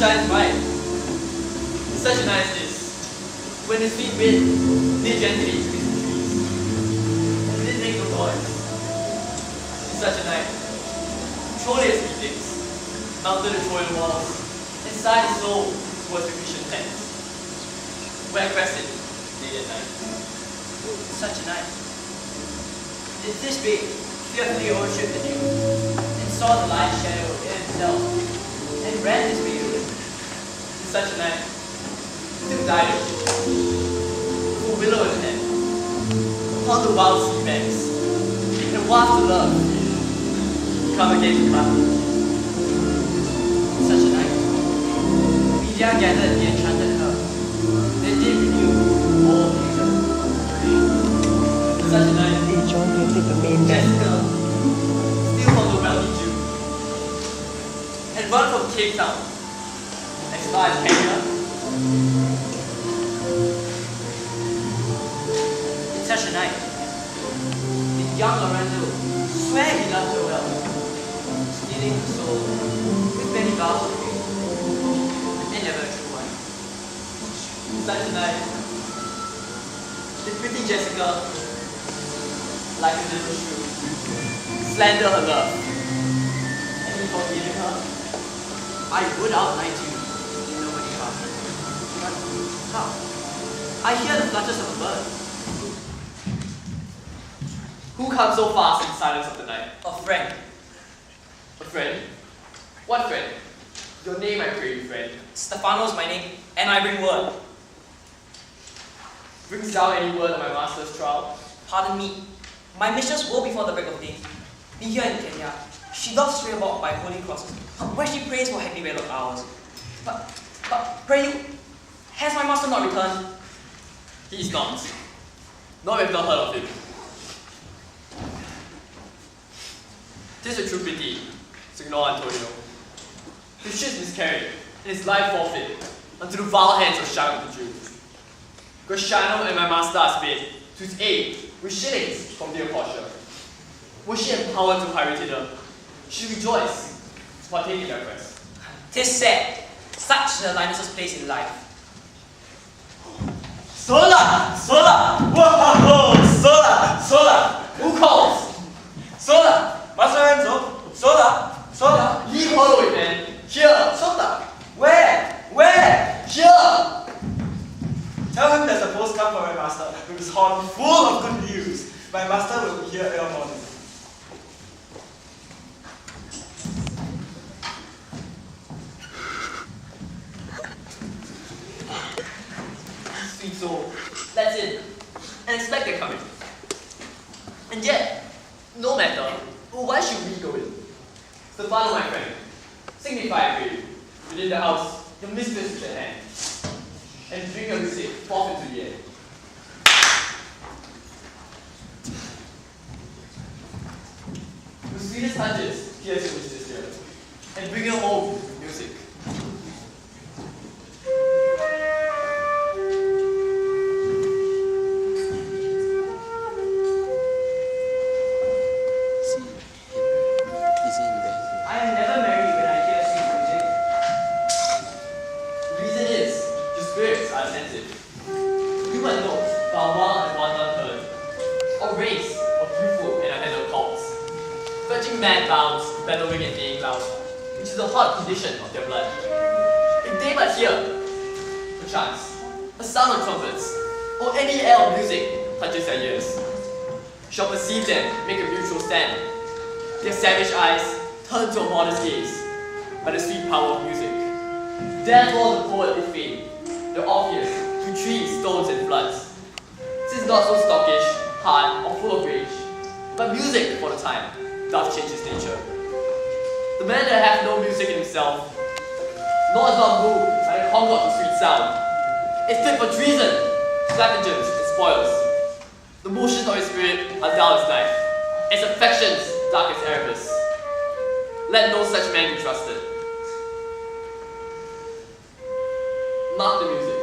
shines bright. Such a night as this, when the sweet wind did gently kiss the trees, and did make no noise. In such a night, Troilus methinks mounted the Trojan walls, and sighed his soul towards the Grecian tents, where crested day and night. Such a night. Did this be fearfully o'ership the dew, and saw the light shadow in himself, and ran his way with it. In such a night, took Dido, for willow in hand, upon the wild sea banks, and waft the love, come again to battle. Such a night, Media gathered the enchanted her, they did renew all music. Such a night, John, you take the main Jessica, still from the wealthy Jew, and run from Cape Town, as far as Kenya. In such a night, did young Lorenzo swear he loved her well, stealing her soul with many vows of faith, and never a true one. Such a night, the pretty Jessica, like a little shoe, slander her love, and he forgiving her. I would outnight you, if nobody found me. But how? I hear the flutters of a bird. Who comes so fast in the silence of the night? A friend. A friend? What friend? Your name, I pray you, friend. Stefano is my name, and I bring word. Brings thou any word of my master's trial? Pardon me. My mistress will, before the break of day, be here in Kenya. She doth stray about by holy crosses, where she prays for happy wedlock hours. But pray you, has my master not returned? He is not. Nor have not heard of him. 'Tis a true pity, Signor Antonio. His ship miscarried, and his life forfeit, unto the vile hands of Shano the Jew. Gratiano and my master are sped to his aid with shillings from dear Portia. Was she empowered to hurry thither, she rejoiced to partake in their quest. 'Tis sad, such the Linus's place in life. Sola! Sola! Whoa! Sola! Sola! Who calls? Sola! Master Renzo, Sola, Sola. Leave hollow it, man! Here! Sola. Where? Here! Tell him there's a postcard for my master with his horn full of good news. My master will be here in the morning. Sweet soul, that's it. And expect they're coming. And yet, no matter, why should we go in? Stefano, my friend, signify, I pray you, within the house, the mistress is at hand, and bring your music forth into the air. The sweetest touches, here's your mistress here, and bring her home with music. I am never merry when I hear sweet music. The reason is, your spirits are attentive. You but note, while wild and one unheard, or race, or beautiful and unhandled calls, fetching mad bounds, bellowing and baying loud, which is the hot condition of their blood. If they but hear, perchance, a sound of trumpets, or any air of music touches their ears, shall perceive them make a mutual stand. Their savage eyes turn to a modest gaze by the sweet power of music. Therefore the poet with fame, the Orpheus, to trees, stones, and floods. Since not so stockish, hard, or full of rage, but music for the time doth change his nature. The man that hath no music in himself, nor is not moved by the concord of sweet sound, is fit for treason, stratagems, and spoils. The motions of his spirit are dull as night, its affections dark as Erebus. Let no such man be trusted. Mark the music.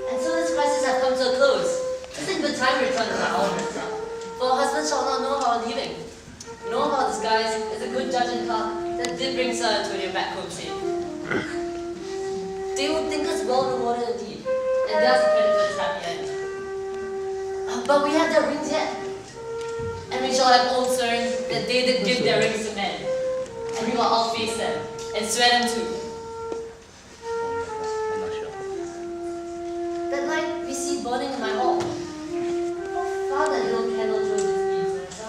And so this crisis has come to a close. Isn't the time return of our husband? For a husband shall not know how to leave it did bring Sir Antonio back home safe. They would think us well rewarded indeed, and there's the credit for this happy end. But we have their rings yet, and we shall have old swearing that they did give their rings to men, and we will all face them and swear them too. That night we see burning in my hall. How far that little candle drove its beams, Marissa?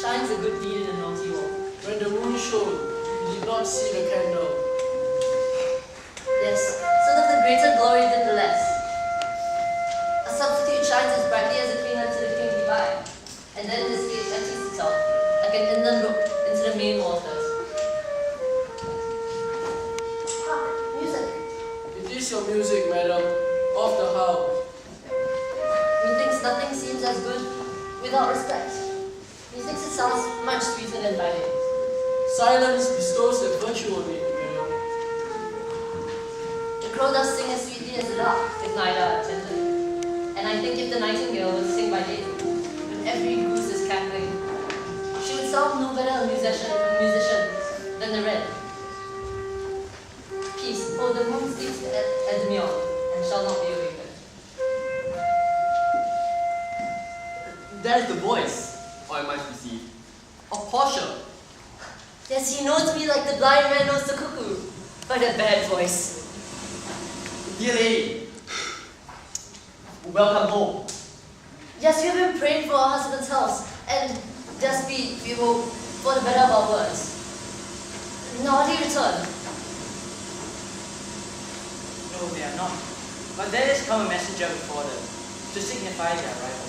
Shines a good deed in a naughty wall. When the moon shone, you did not see the candle. Yes, so that the greater glory did the less. A substitute shines as brightly as a king unto the king divine, and then his gate empties itself, like an inland brook, into the main waters. Hark, music. It is your music, madam, of the house. Methinks nothing seems as good without respect. Methinks it sounds much sweeter than writing. Silence bestows a virtue on it, madam. The crow does sing as sweetly as the lark, if neither are attended. And I think if the nightingale would sing by day, when every goose is cackling, she would sound no better a musician than the wren. Peace, for the moon sleeps at demure, and shall not be awakened. That is the voice, or I might perceive, of Portia. Yes, he knows me like the blind man knows the cuckoo. But a bad voice. Dear lady, welcome home. Yes, we have been praying for our husband's house, and their speed, we hope, for the better of our words. Now do you return? No, they are not. But there is come a messenger before them, to signify their arrival.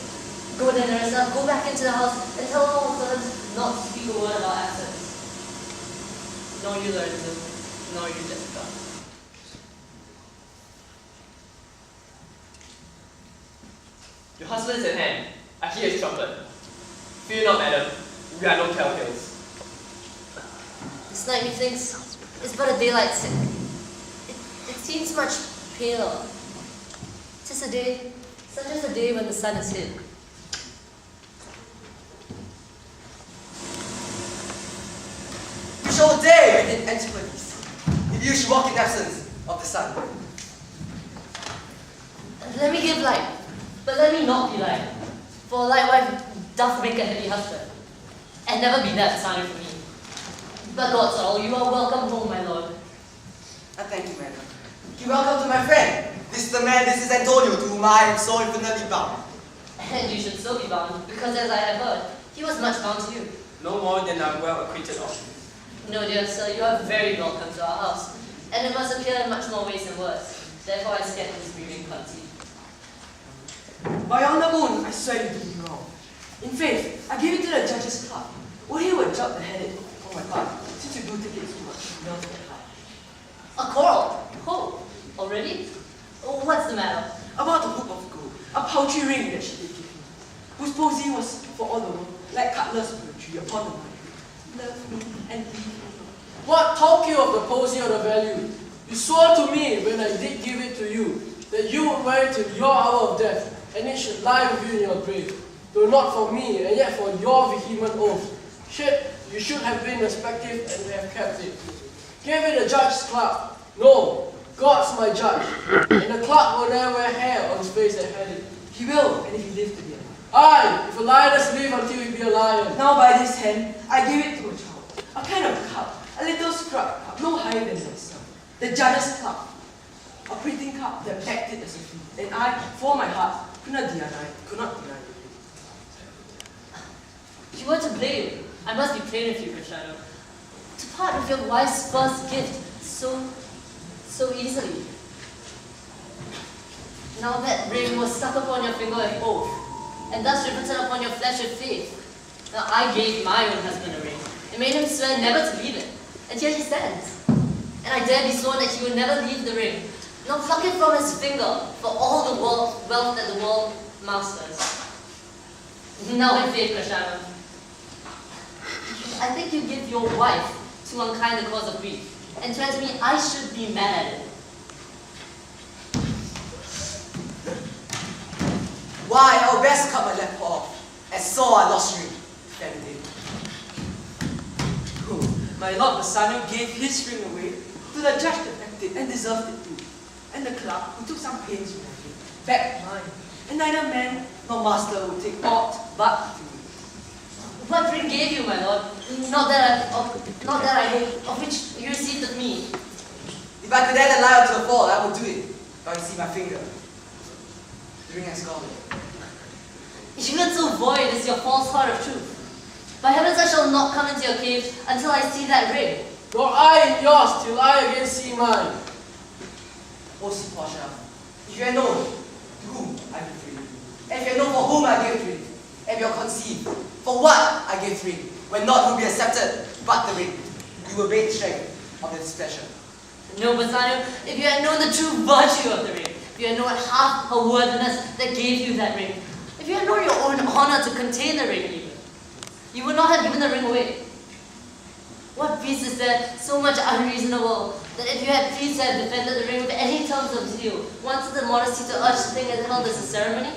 Go then, Nerissa, go back into the house and tell all servants not to speak a word of our absence. Nor you, Lorenzo, nor you, Jessica. Your husband is at hand. I hear his trumpet. Fear not, madam. We are no telltales. This night, methinks, is but a daylight sick. It seems much paler. 'Tis a day, such as a day when the sun is hid. You shall dare within antipodes, if you should walk in absence of the sun. Let me give light, but let me not be light. For a light wife doth make a heavy husband, and never be that sorry for me. But God's all, you are welcome home, my lord. I thank you, madam. You welcome to my friend. This is Antonio, to whom I am so infinitely bound. And you should still be bound, because as I have heard, he was much bound to you. No more than I'm well acquainted of. No, dear sir, you are very welcome to our house, and it must appear in much more ways than words. Therefore I scared this breathing clumsy. By on the moon, I swear you did me wrong. In faith, I gave it to the judge's club. Well, he would jump the head on my part, since you do take it too much. Melt at heart. A quarrel? Oh, already? Oh, what's the matter? About the hoop of gold, a paltry ring that she did give me, whose posy was for all the world, like cutlass poetry upon the mind. Love me and leave me. What talk you of the posy or the value? You swore to me when I did give it to you, that you would wear it till your hour of death, and it should lie with you in your grave. Though not for me, and yet for your vehement oath. You should have been respective and have kept it. Gave it a judge's clerk. No, God's my judge. And the clerk will never wear hair on his face that had it. He will, and if he lives to be alive. Aye, if a lioness live until he be a lion. Now by this hand, I give it to a child, a kind of cup, a little scrub cup, no higher than myself. The judge's cup, a printing cup that packed it as a food, and I, for my heart, could not deny it. You were to blame. I must be plain with you, Cristiano. To part with your wife's first gift so easily. Now that ring was stuck upon your finger an oath, and thus riveted upon your flesh with faith. Now I gave my own husband a ring, and made him swear never to leave it, and here he stands. And I dare be sworn that he would never leave the ring, nor pluck it from his finger for all the wealth that the world masters. Now in faith, Cristiano, I think you give your wife too unkind a cause of grief, and turn to me I should be mad at it. Why, I will best cut my left paw off, and so I lost ring. Damn it. My Lord Bassanio gave his ring away to the judge that backed it and deserved it too. And the clerk, who took some pains with my ring, backed mine. And neither man nor master would take aught but to me. What ring gave you, my lord? Not that I of which you received of me. If I could add a lie to a fall, I would do it. But you see my finger. The ring has gone. Even so void is your false heart of truth. By heavens, I shall not come into your cave until I see that ring. Nor I in yours till I again see mine. Oh, see, Portia, if you had known to whom I gave free, and if you had known for whom I gave free, and you conceived for what I gave free, when not will be accepted but the ring, you will break the strength of the displeasure. No, Bassanio, if you had known the true virtue of the ring, if you had known half her worthiness that gave you that ring, if you had known your own honor to contain the ring even, you would not have given the ring away. What peace is there so much unreasonable that if you had pleased to have defended the ring with any terms of zeal, wanted the modesty to urge the thing and held as a ceremony?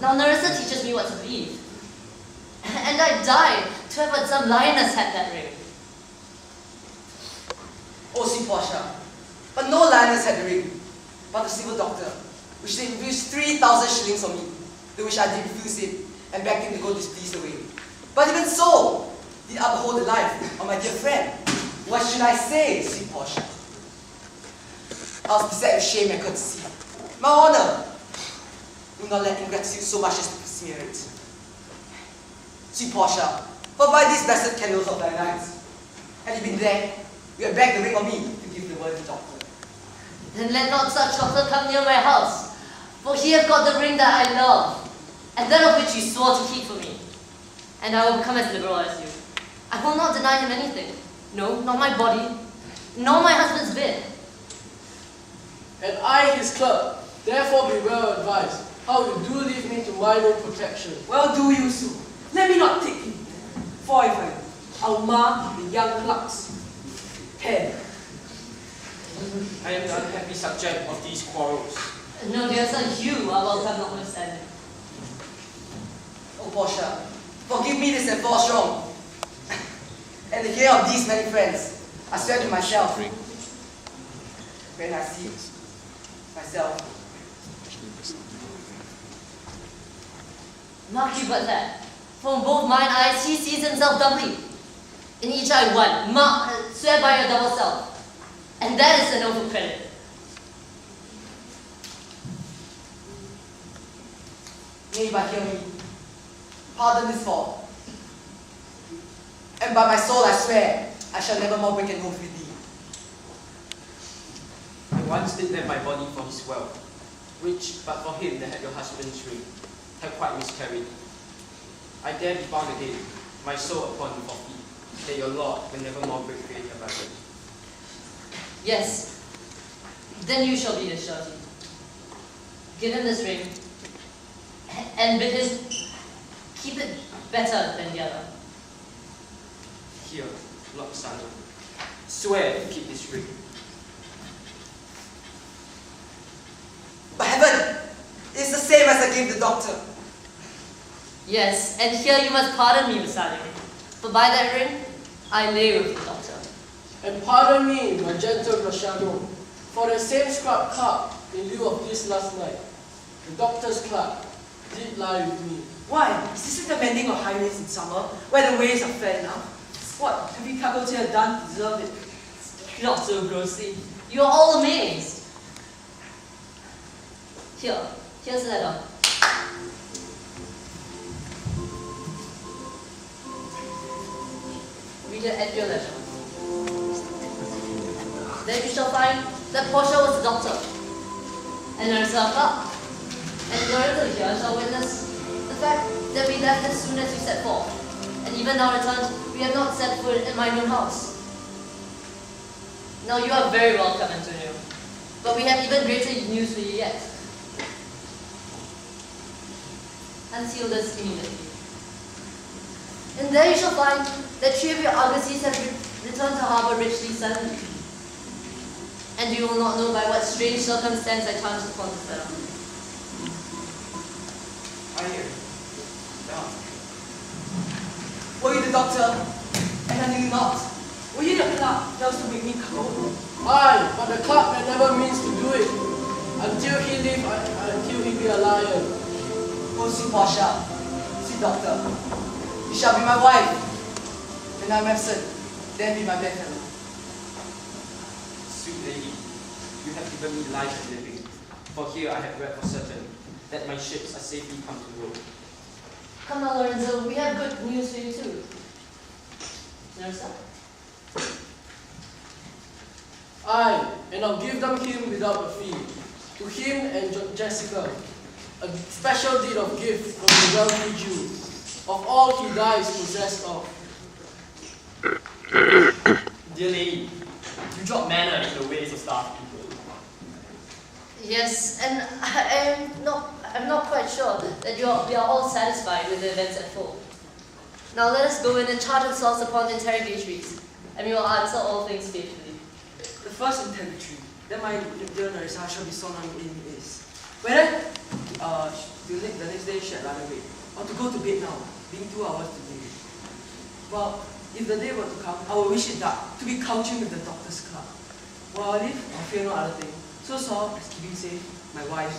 Now Nerissa teaches me what to believe. And I die to have had some lioness had that ring. Oh, see, Portia, but no lioness had the ring, but the civil doctor, which they refused 3,000 shillings from me, to which I did refuse it, and begged him to go displeased away. But even so, did uphold the life of my dear friend. What should I say, sweet Portia? I was beset with shame and courtesy. My honor will not let ingratitude so much as to smear it. Sweet Portia, for by these blessed candles of thy nights, had you been there, you had begged the ring of me to give the worthy doctor. Then let not such doctor come near my house, for he hath got the ring that I love, and that of which you swore to keep for me. And I will become as liberal as you. I will not deny him anything. No, not my body, nor my husband's bed. And I, his clerk, therefore be well advised how you do leave me to mine own protection. Well, do you so. Let me not take him. For if I do, I'll mar the young clerk's pen. I am the unhappy subject of these quarrels. No, dear son, you are welcome notwithstanding. Oh, Portia, forgive me this enforced wrong. And the care of these many friends, I swear to myself, when I see myself. Mark you but that. From both mine eyes, he sees himself doubly. In each eye one, mark, swear by your double self. And that is an oath of credit. May you but hear me. Pardon this fault. And by my soul I swear, I shall never more break an oath with thee. I once did lend my body for his wealth, which, but for him that had your husband's ring, had quite miscarried. I dare be bound again, my soul upon you forfeit, that your Lord will never more break faith your bargain. Yes, then you shall be his surety. Give him this ring, and bid him keep it better than the other. Here, Lord Bassanio, swear to keep this ring. By heaven, it's the same as I gave the doctor. Yes, and here you must pardon me, Bassanio. For by that ring, I lay with the doctor. And pardon me, my gentle Rashano, for the same scrub cup in lieu of this last night. The doctor's clerk did lie with me. Why? Is this the mending of highways in summer, where the ways are fair enough? What have you couples here done to deserve it? Not so grossly. You are all amazed. Here's the letter. Read it at your leisure. Then you shall find that Portia was the doctor, and Nerissa a clerk. And Lorenzo here shall witness the fact that we left as soon as we set forth, and even now returned, we have not set foot in my new house. Now you are very welcome, Antonio, but we have even greater news for you yet. Unseal this immediately. And there you shall find that 3 of your argosies have returned to harbour richly suddenly. And you will not know by what strange circumstance I chanced upon this letter. I hear. Were you the doctor? And I knew not. else to make me come. Aye, but the club had never means to do it. Until he live, until he be a lion. Oh, sweet Portia, sweet doctor, you shall be my wife. When I'm absent, then be my bedfellow. Sweet lady, you have given me life and living, for here I have read for certain that my ships are safely come to Rome. Come now, Lorenzo, we have good news for you too. Nerissa? Aye, and I'll give them him without a fee. To him and Jessica, a special deed of gift from the wealthy Jew, of all he dies possessed of. Dear lady, you drop manna in the ways of starved people. Yes, and I'm not quite sure that we are all satisfied with the events at full. Now let us go in and charge ourselves upon the interrogatories, and we will answer all things faithfully. The first interrogatory that my dear Nerissa shall be sworn in is whether the next day she had run away, or to go to bed now, being 2 hours today. Well, if the day were to come, I will wish it dark, to be couching with the doctor's club. While I live, I'll fear no other thing, so sore as keeping safe my wife.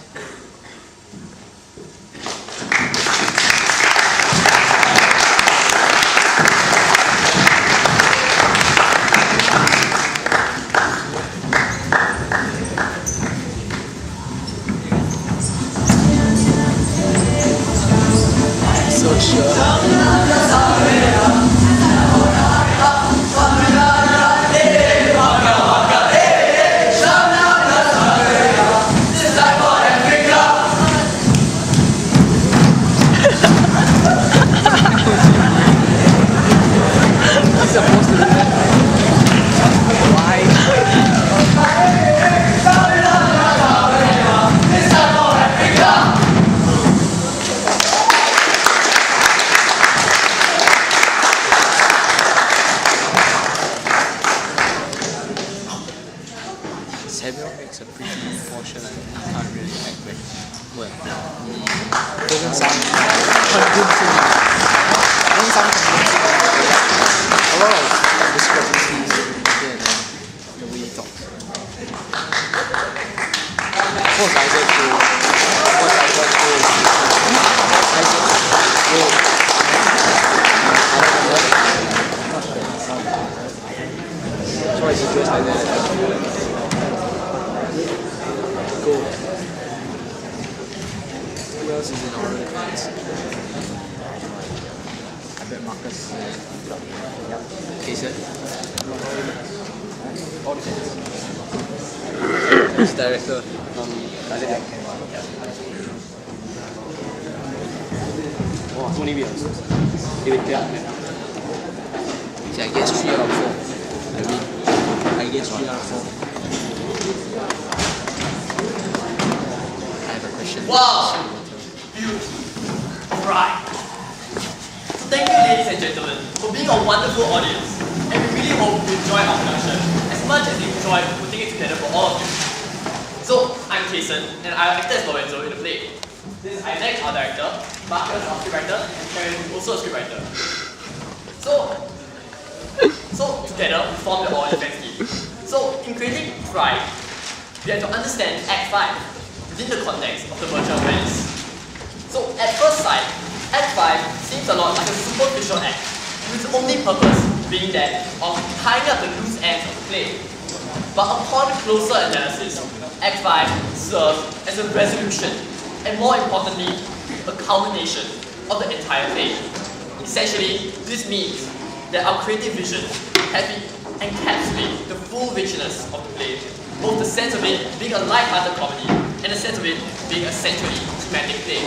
Samuel makes a pretty portion and he can't really act well. He doesn't sound convincing. Doesn't sound convincing. A lot of discrepancies here and there, the way he talks. What's Isaac to? What's Isaac to? Isaac will. So why is he dressed like that? Go. Who else is in our defense? I bet Marcus. Yep. Kason. All defense. Who's director? Oh, Tony Williams. See, I guess 3 out of 4. I mean, I guess 3 out of 4. Wow! Beautiful. Right. So thank you, ladies and gentlemen, for being a wonderful audience. And we really hope you enjoy our production as much as you enjoy putting it together for all of you. So, I'm Kason, and I acted as Lorenzo in the play. This is Isaac, our director, Marcus, our scriptwriter, and Karen, also a scriptwriter. So together, we form the all defense team. So, in creating Pride, we have to understand Act 5. Within the context of the merchant of Venice. So at first sight, Act 5 seems a lot like a superficial act, with its only purpose being that of tying up the loose ends of the play. But upon closer analysis, Act 5 serves as a resolution, and more importantly, a culmination of the entire play. Essentially, this means that our creative vision has encapsulated the full richness of the play, both the sense of it being a light-hearted comedy and the sense of it being a centrally thematic play.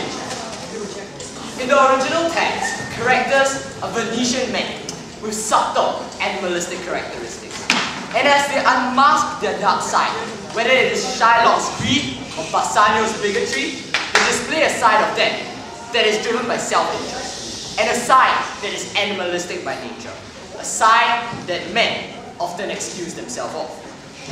In the original text, characters are Venetian men with subtle animalistic characteristics. And as they unmask their dark side, whether it is Shylock's greed or Bassanio's bigotry, they display a side of them that is driven by self-interest, and a side that is animalistic by nature, a side that men often excuse themselves of.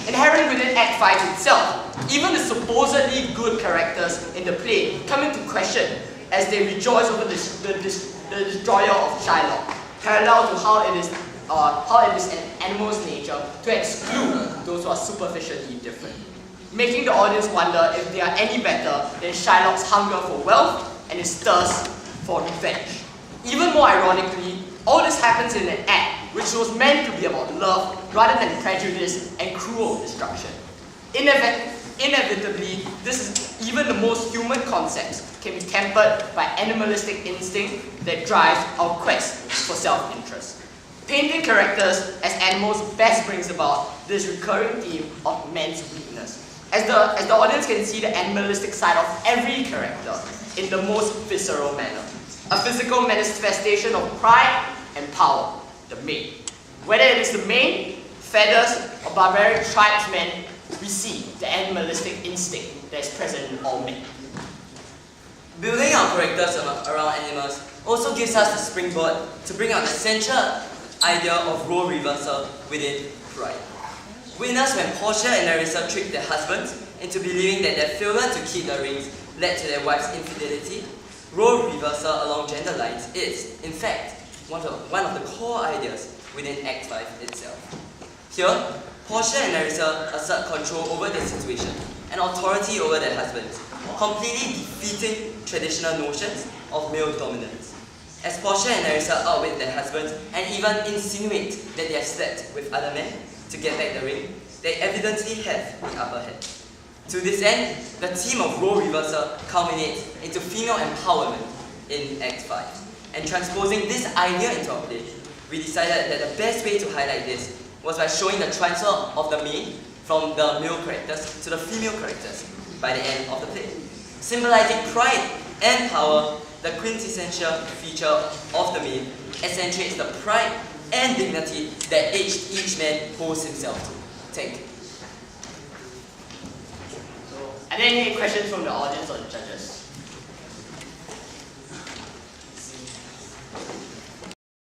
Inherent within Act 5 itself, even the supposedly good characters in the play come into question as they rejoice over the destroyer of Shylock, parallel to how it is how it is an animal's nature to exclude those who are superficially different, making the audience wonder if they are any better than Shylock's hunger for wealth and his thirst for revenge. Even more ironically, all this happens in an act which was meant to be about love rather than prejudice and cruel destruction. Inevitably, this is even the most human concepts can be tempered by animalistic instinct that drives our quest for self-interest. Painting characters as animals best brings about this recurring theme of man's weakness, as the audience can see the animalistic side of every character in the most visceral manner. A physical manifestation of pride and power, the mane. Whether it is the mane, feathers, or barbaric tribesmen, we see the animalistic instinct that is present in all men. Building our characters around animals also gives us the springboard to bring out the central idea of role reversal within pride. Witness when Portia and Nerissa tricked their husbands into believing that their failure to keep the rings led to their wife's infidelity. Role reversal along gender lines is, in fact, one of the core ideas within Act 5 itself. Here, Portia and Nerissa assert control over their situation and authority over their husbands, completely defeating traditional notions of male dominance. As Portia and Nerissa outwit their husbands and even insinuate that they have slept with other men to get back the ring, they evidently have the upper hand. To this end, the theme of role reversal culminates into female empowerment in Act 5. And transposing this idea into our play, we decided that the best way to highlight this was by showing the transfer of the mane from the male characters to the female characters by the end of the play. Symbolizing pride and power, the quintessential feature of the mane accentuates the pride and dignity that each man holds himself to. Thank you. Are there any questions from the audience or the judges?